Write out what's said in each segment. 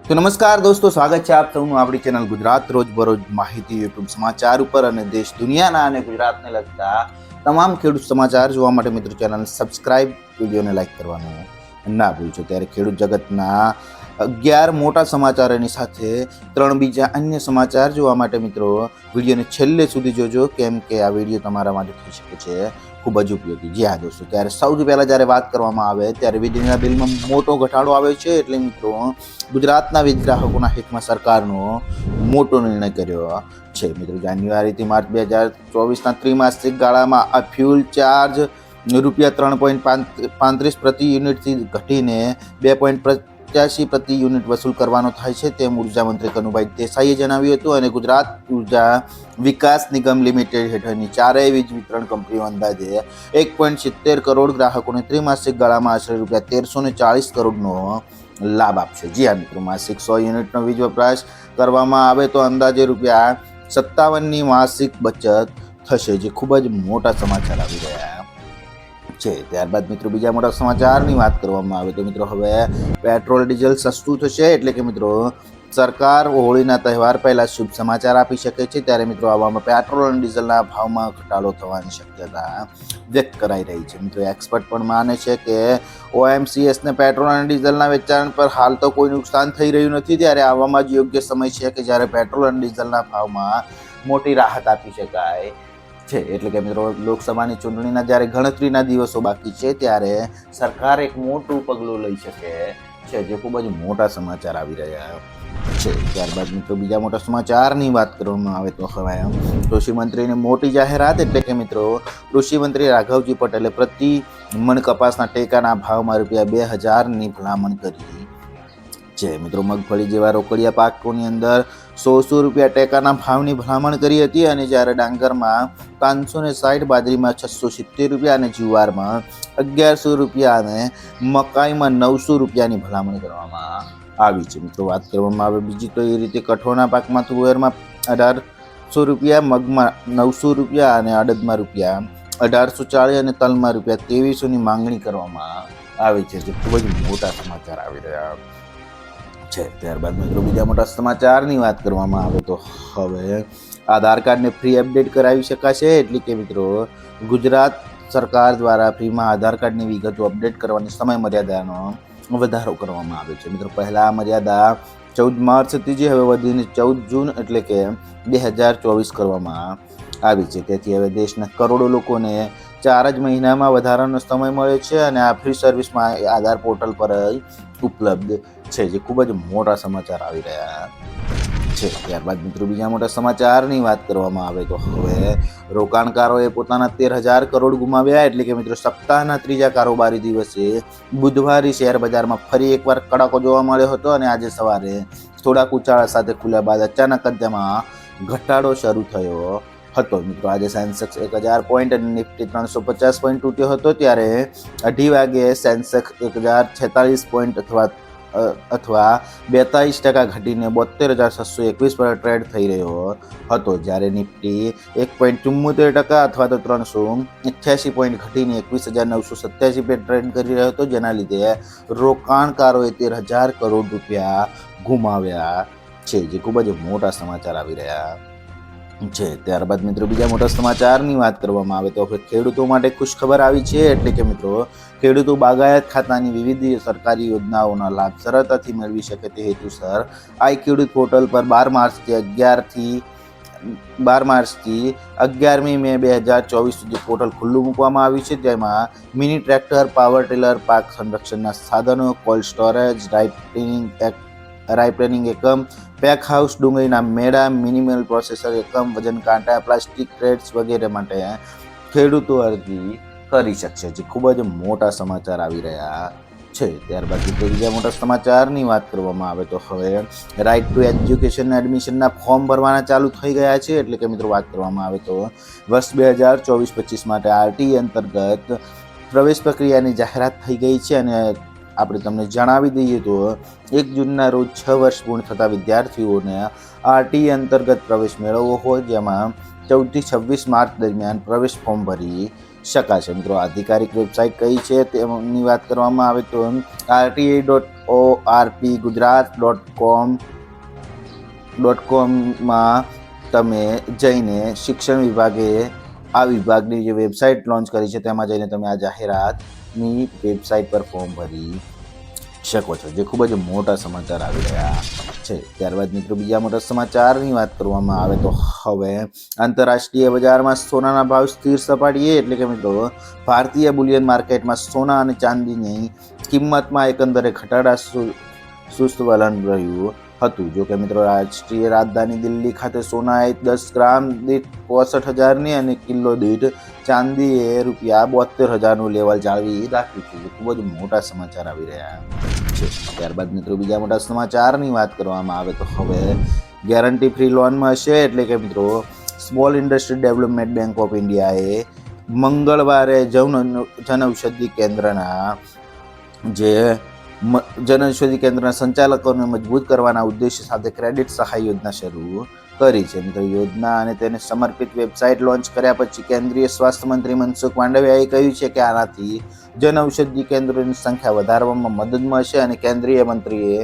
તો નમસ્કાર દોસ્તો, સ્વાગત છે આપ સૌનું આપણી ચેનલ ગુજરાત રોજબરોજ માહિતી યુટ્યુબ સમાચાર ઉપર અને દેશ દુનિયાના અને ગુજરાતને લગતા તમામ ખેડૂત સમાચાર જોવા માટે મિત્રો ચેનલ સબસ્ક્રાઇબ, વિડીયોને લાઈક કરવાનું ના ભૂલશો। ત્યારે ખેડૂત જગતના 11 મોટા સમાચારોની સાથે 3 બીજા અન્ય સમાચાર જોવા માટે મિત્રો વિડીયોને છેલ્લે સુધી જોજો, કેમ કે આ વિડીયો તમારા માટે થઈ શકે છે ખૂબ જ ઉપયોગી। જી હા દોસ્તો, ત્યારે સૌથી પહેલાં જ્યારે વાત કરવામાં આવે ત્યારે વીજળીના બિલમાં મોટો ઘટાડો આવ્યો છે। એટલે મિત્રો ગુજરાતના વીજ ગ્રાહકોના હિતમાં સરકારનો મોટો નિર્ણય કર્યો છે। મિત્રો જાન્યુઆરીથી માર્ચ 2024ના ત્રિમાસિક ગાળામાં આ ફ્યુલ ચાર્જ ₹3.35 પ્રતિ યુનિટથી ઘટીને ₹2.85 પ્રતિ યુનિટ વસૂલ કરવાનો થાય છે, તેમ ઉર્જા મંત્રી કનુભાઈ દેસાઈએ જણાવ્યું હતું। અને ગુજરાત ઉર્જા વિકાસ નિગમ લિમિટેડ હેઠળની ચારેય વીજ વિતરણ કંપનીઓ અંદાજે 1.70 કરોડ ગ્રાહકોને ત્રિમાસિક ગાળામાં આશરે ₹1340 કરોડનો લાભ આપશે। જી હા મિત્રો, માસિક 100 યુનિટનો વીજ વપરાશ કરવામાં આવે તો અંદાજે ₹57ની માસિક બચત થશે, જે ખૂબ જ મોટા સમાચાર આવી રહ્યા છે। ત્યારબાદ મિત્રો બીજા મોટા સમાચારની વાત કરવામાં આવે તો મિત્રો હવે પેટ્રોલ ડીઝલ સસ્તું થશે। એટલે કે મિત્રો સરકાર હોળીના તહેવાર પહેલા શુભ સમાચાર આપી શકે છે। ત્યારે મિત્રો આવામાં પેટ્રોલ અને ડીઝલના ભાવમાં ઘટાડો થવાની શક્યતા વ્યક્ત કરાઈ રહી છે। મિત્રો એક્સપર્ટ પણ માને છે કે OMCSને પેટ્રોલ અને ડીઝલના વેચાણ પર હાલ તો કોઈ નુકસાન થઈ રહ્યું નથી, ત્યારે આવામાં જ યોગ્ય સમય છે કે જ્યારે પેટ્રોલ અને ડીઝલના ભાવમાં મોટી રાહત આપી શકાય છે। એટલે કે મિત્રો લોકસભાની ચૂંટણીના જ્યારે ગણતરીના દિવસો બાકી છે ત્યારે સરકાર એક મોટું પગલું લઈ શકે છે, જે ખૂબ જ મોટા સમાચાર આવી રહ્યા છે। ત્યારબાદ મિત્રો બીજા મોટા સમાચારની વાત કરવામાં આવે તો હવે કૃષિ મંત્રીની મોટી જાહેરાત। એટલે કે મિત્રો કૃષિ મંત્રી રાઘવજી પટેલે પ્રતિ મણ કપાસના ટેકાના ભાવમાં ₹2000ની ભલામણ કરી છે। મિત્રો મગફળી જેવા રોકડિયા પાકોની અંદર ₹100 ટેકાના ભાવની ભલામણ કરી હતી, અને જ્યારે ડાંગરમાં ₹560, બાજરીમાં ₹670 અને જુવારમાં ₹1100 અને મકાઈમાં ₹900ની ભલામણ કરવામાં આવી છે। મિત્રો વાત કરવામાં આવે બીજી તો એ રીતે કઠોળના પાકમાં તુવેરમાં ₹1800, મગમાં ₹900 અને અડદમાં ₹1840 અને તલમાં ₹2300ની માંગણી કરવામાં આવી છે, જે ખૂબ જ મોટા સમાચાર આવી રહ્યા છે। ત્યારબાદ મિત્રો બીજા મોટા સમાચારની વાત કરવામાં આવે તો હવે આધાર કાર્ડને ફ્રી અપડેટ કરાવી શકાશે। એટલે કે મિત્રો ગુજરાત સરકાર દ્વારા ફ્રીમાં આધાર કાર્ડની વિગતો અપડેટ કરવાની સમય મર્યાદાનો વધારો કરવામાં આવ્યો છે। મિત્રો પહેલા મર્યાદા 14 માર્ચ હતી, જે હવે વધીને 14 જૂન એટલે કે 2024 કરવામાં આવી છે। તેથી હવે દેશના કરોડો લોકોને 4 જ મહિનામાં વધારાનો સમય મળ્યો છે, અને આ ફ્રી સર્વિસમાં આધાર પોર્ટલ પર જ ઉપલબ્ધ છે, જે ખૂબ જ મોટા સમાચાર આવી રહ્યા છે। ત્યારબાદ મિત્રો બીજા મોટા સમાચારની વાત કરવામાં આવે તો હવે રોકાણકારોએ પોતાના 13,000 કરોડ ગુમાવ્યા। એટલે કે મિત્રો સપ્તાહના ત્રીજા કારોબારી દિવસે બુધવારે શેર બજારમાં ફરી એકવાર કડાકો જોવા મળ્યો હતો, અને આજે સવારે થોડાક ઉછાળા સાથે ખુલ્યા બાદ અચાનક જ તેમાં ઘટાડો શરૂ થયો હતો। મિત્રો આજે સેન્સેક્સ 1000 પોઈન્ટ અને નિફ્ટી 350 પોઈન્ટ તૂટ્યો હતો, ત્યારે 2:30 વાગે સેન્સેક્સ 1046 પોઈન્ટ અથવા 42% ઘટીને 72,621 પર ટ્રેડ થઈ રહ્યો હતો, જ્યારે નિફ્ટી 1.74% અથવા તો 388 પોઈન્ટ ઘટીને 21,987 પર ટ્રેડ કરી રહ્યો હતો, જેના લીધે રોકાણકારોએ 13,000 કરોડ રૂપિયા ગુમાવ્યા છે, જે ખૂબ જ મોટા સમાચાર આવી રહ્યા છે। ત્યારબાદ મિત્રો બીજા મોટા સમાચારની વાત કરવામાં આવે તો હવે ખેડૂતો માટે ખુશખબર આવી છે। એટલે કે મિત્રો ખેડૂતો બાગાયત ખાતાની વિવિધ સરકારી યોજનાઓના લાભ સરળતાથી મેળવી શકે તે હેતુસર આઈ ખેડૂત પોર્ટલ પર 12 માર્ચથી 11મી મે 2024 સુધી પોર્ટલ ખુલ્લું મૂકવામાં આવ્યું છે। તેમાં મિની ટ્રેક્ટર, પાવર ટિલર, પાક સંરક્ષણના સાધનો, કોલ્ડ સ્ટોરેજ, રાઇપનિંગ એકમ, પેક હાઉસ, ડુંગળીના મેળા, મિનિમલ પ્રોસેસર એકમ, વજન કાંટા, પ્લાસ્ટિક ક્રેટ્સ વગેરે માટે ખેડૂતો અરજી કરી શકશે, જે ખૂબ જ મોટા સમાચાર આવી રહ્યા છે। ત્યારબાદ બીજા મોટા સમાચારની વાત કરવામાં આવે તો હવે રાઇટ ટુ એજ્યુકેશન એડમિશનના ફોર્મ ભરવાના ચાલુ થઈ ગયા છે। એટલે કે મિત્રો વાત કરવામાં આવે તો વર્ષ 2024-25 માટે RTE અંતર્ગત પ્રવેશ પ્રક્રિયાની જાહેરાત થઈ ગઈ છે, અને આપણે તમને જણાવી દઈએ તો 1 જૂનના રોજ 6 વર્ષ પૂર્ણ થતા વિદ્યાર્થીઓને RTE અંતર્ગત પ્રવેશ મેળવવો હોય, જેમાં 14થી 26 માર્ચ દરમિયાન પ્રવેશ ફોર્મ ભરી શકાશે. મિત્રો આધિકારિક વેબસાઇટ કઈ છે તેની વાત કરવામાં આવે તો rti.orp.gujarat.com.com તમે જઈને શિક્ષણ વિભાગે આ વિભાગની જે વેબસાઇટ લોન્ચ કરી છે તેમાં જઈને તમે આ જાહેરાતની વેબસાઇટ પર ફોર્મ ભરી શકો છો, જે ખૂબ જ મોટા સમાચાર આવી રહ્યા છે. ત્યારબાદ મિત્રો બીજા મોટા સમાચારની વાત કરવામાં આવે તો હવે આંતરરાષ્ટ્રીય બજારમાં સોનાના ભાવ સ્થિર સપાટીએ, એટલે કે મિત્રો ભારતીય બુલિયન માર્કેટમાં સોના અને ચાંદીની કિંમતમાં એકંદરે ઘટાડા સુસ્ત વલણ રહ્યું હતું. જો કે મિત્રો રાષ્ટ્રીય રાજધાની દિલ્હી ખાતે સોનાએ 10 ગ્રામ દીઠ 65,000ની અને કિલો દીઠ ચાંદીએ ₹72,000નું લેવલ જાળવી રાખ્યું છે. ખૂબ જ મોટા સમાચાર આવી રહ્યા છે. ત્યારબાદ મિત્રો બીજા મોટા સમાચારની વાત કરવામાં આવે તો હવે ગેરંટી ફ્રી લોન મળશે, એટલે કે મિત્રો small industry development bank of ઇન્ડિયાએ મંગળવારે જનઔષધિ કેન્દ્રના સંચાલકોને મજબૂત કરવાના ઉદ્દેશ્ય સાથે ક્રેડિટ સહાય યોજના શરૂ કરી છે. મિત્રો યોજના અને તેને સમર્પિત વેબસાઇટ લોન્ચ કર્યા પછી કેન્દ્રીય સ્વાસ્થ્ય મંત્રી મનસુખ માંડવિયાએ કહ્યું છે કે આનાથી જનઔષધિ કેન્દ્રોની સંખ્યા વધારવામાં મદદ મળશે. અને કેન્દ્રીય મંત્રીએ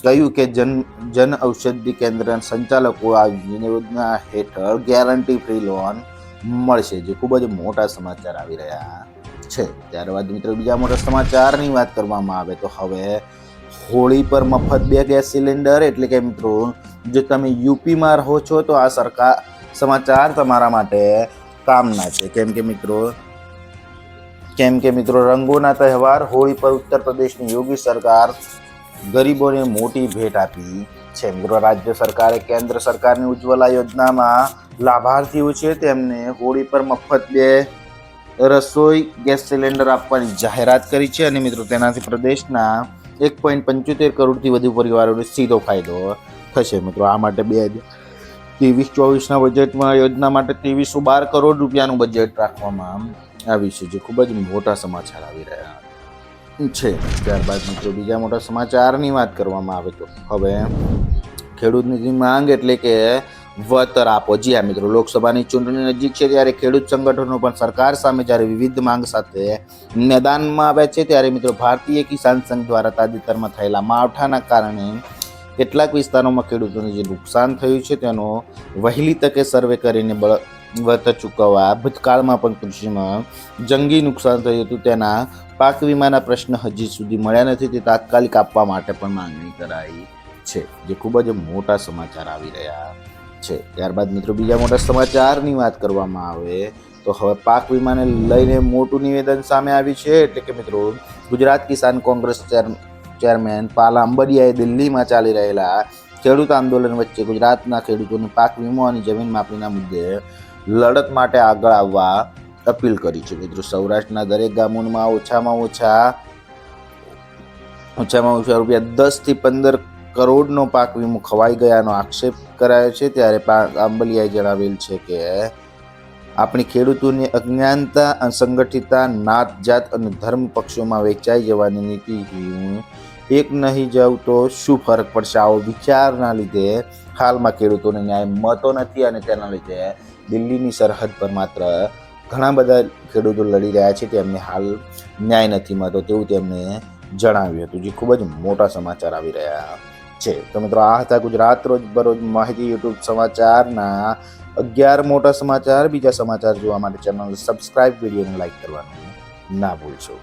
કહ્યું કે જનઔષધિ કેન્દ્રના સંચાલકો આ યોજના હેઠળ ગેરંટી ફ્રી લોન મળશે, જે ખૂબ જ મોટા સમાચાર આવી રહ્યા છે. ત્યારબાદ મિત્રો બીજા મોટા સમાચારની વાત કરવામાં આવે તો હવે હોળી પર મફત 2 ગેસ સિલિન્ડર, એટલે કે મિત્રો જો તમે યુપીમાં રહો છો તો આ સમાચાર તમારા માટે કામના છે. કેમ કે મિત્રો રંગોના તહેવાર હોળી પર ઉત્તર પ્રદેશની યોગી સરકાર ગરીબોને મોટી ભેટ આપી છે. મિત્રો રાજ્ય સરકારે કેન્દ્ર સરકારની ઉજ્જવલા યોજનામાં લાભાર્થીઓ છે તેમને હોળી પર મફત 2 રસોઈ ગેસ સિલિન્ડર આપવાની જાહેરાત કરી છે. અને મિત્રો તેનાથી પ્રદેશના 1.75 કરોડથી વધુ પરિવારોને સીધો ફાયદો થશે. મિત્રો આ માટે 2023-24ના બજેટમાં યોજના માટે 2312 કરોડ રૂપિયાનું બજેટ રાખવામાં આવ્યું છે, જે ખૂબ જ મોટા સમાચાર આવી રહ્યા છે. ત્યારબાદ મિત્રો બીજા મોટા સમાચારની વાત કરવામાં આવે તો હવે ખેડૂતની માંગ, એટલે કે વળતર આપો. જી હા મિત્રો, લોકસભાની ચૂંટણી નજીક છે ત્યારે ખેડૂત સંગઠનો પણ સરકાર સામે જ્યારે વિવિધ માંગ સાથે મેદાનમાં આવ્યા છે, ત્યારે મિત્રો ભારતીય કિસાન સંઘ દ્વારા તાજેતરમાં થયેલા માવઠાના કારણે કેટલાક વિસ્તારોમાં ખેડૂતોને જે નુકસાન થયું છે તેનો વહેલી તકે સર્વે કરીને વળતર ચૂકવવા, ભૂતકાળમાં પણ કૃષિમાં જંગી નુકસાન થયું હતું તેના પાક વીમાના પ્રશ્ન હજી સુધી મળ્યા નથી, તે તાત્કાલિક આપવા માટે પણ માંગણી કરાઈ છે, જે ખૂબ જ મોટા સમાચાર આવી રહ્યા છે. ત્યારબાદ મિત્રો બીજા મોટા સમાચારની વાત કરવામાં આવે તો હવે પાક વીમાને લઈને મોટું નિવેદન સામે આવ્યું છે, એટલે કે મિત્રો ગુજરાત કિસાન કોંગ્રેસ ચેરમેન પાલા અંબડિયાએ દિલ્હીમાં ચાલી રહેલા ખેડૂત આંદોલન વચ્ચે ગુજરાતના ખેડૂતોને પાક વીમો અને જમીન માપણીના મુદ્દે લડત માટે આગળ આવવા અપીલ કરી છે. મિત્રો સૌરાષ્ટ્રના દરેક ગામોમાં ઓછામાં ઓછા ₹10 થી 15 કરોડનો પાક વીમો ખવાઈ ગયાનો આક્ષેપ કરાયો છે. ત્યારે આંબલિયાએ જણાવેલ છે કે આપણી ખેડૂતોની અજ્ઞાનતા, અસંગઠિતતા, નાત જાત અને ધર્મ પક્ષોમાં વેચાઈ જવાની નીતિ એક નહીં જાવ તો શું ફરક પડશે? આવો વિચારના લીધે હાલમાં ખેડૂતોને ન્યાય મળતો નથી અને તેના લીધે દિલ્હીની સરહદ પર માત્ર ઘણા બધા ખેડૂતો લડી રહ્યા છે, તેમને હાલ ન્યાય નથી મળતો તેવું તેમણે જણાવ્યું હતું, જે ખૂબ જ મોટા સમાચાર આવી રહ્યા છે. તો મિત્રો આ હતા ગુજરાત રોજબરોજ માહિતી યુટ્યુબ સમાચારના 11 મોટા સમાચાર. બીજા સમાચાર જોવા માટે ચેનલ સબસ્ક્રાઇબ, વિડીયોને લાઈક કરવાનું ના ભૂલશો.